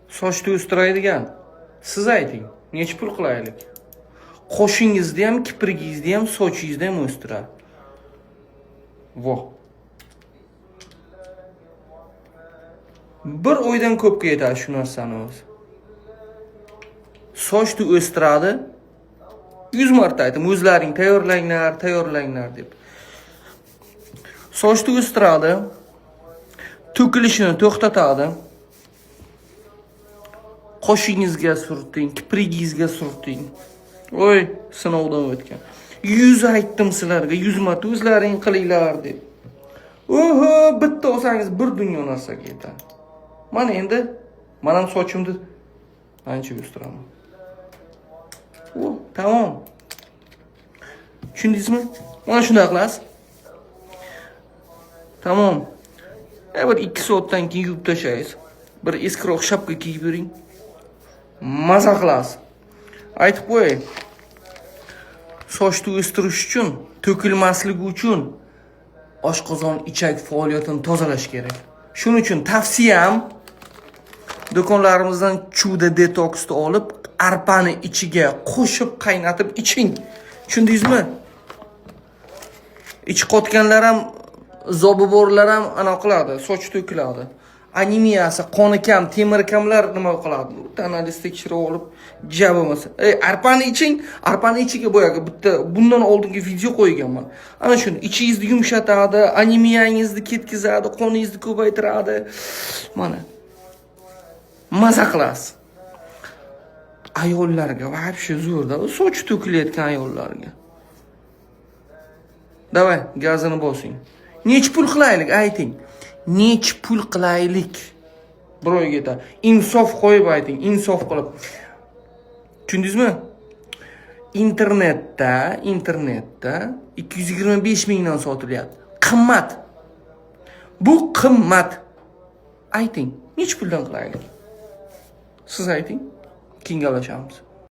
Sochni o'stiradigan. Siz ayting, necha pul qilaylik? Qoshingizni ham, kiprigingizni ham, sochingizni ham o'stiradi. Voh. Bir oydan ko'pga yetadi shu narsani o'zi. Sochni o'stiradi. 100 marta aytdim, o'zlaring tayyorlanglar deb. Sochni o'stiradi. To'kilishini to'xtatadi. Qoshingizga surting, kiprigingizga surting. Voy, sinovdan o'tgan. 100 aytdim sizlarga, 100 marta o'zlaring qilinglar deb. Oho, bitta olsangiz bir dunyo narsaga yetadi. Mana endi men sochimni ancha o'stiraman. Tamam. Tushundingizmi? Mana shunday qilasiz. Tamam. Bir 2 soatdan keyin yuvib tashlaysiz. Bir eskiroq shapka kiyib yuring. Maza qilasiz. Aytib qo'yay. Sochni o'stirish uchun, to'kilmasligi uchun oshqozon ichak faoliyatini tozalash kerak. Shuning uchun tavsiyam do'konlarimizdan chuda detoksni olib, arpani ichiga qo'shib qaynatib iching. Tushundingizmi? Ich qotganlar ham, zobiborlar ham ana qiladi, soch to'kiladi. Anemiyasi, qoni kam, temir kamlar nima qiladi? Tanangizni tekshirib olib, ja bo'lmasa. Arpani iching, arpani ichiga boyaga bitta bundan oldingi video qo'yganman. Ana shuni ichingizni yumshatadi, anemiyangizni ketkizadi, qoningizni ko'paytiradi. Mana. Maza qilasiz. Ayollarga вообще zo'rda, soch to'kilayotgan ayollarga. Davay, gazini bosing. Nech pul qilaylik, ayting. Nech pul qilaylik? Biroyga insof qo'yib ayting, insof qilib. Tushundingizmi? Internetda 225 mingdan sotilyapti. Qimmat. Bu qimmat. Ayting, nech puldan qilaylik? Siz ayting, keyin gaplashamiz.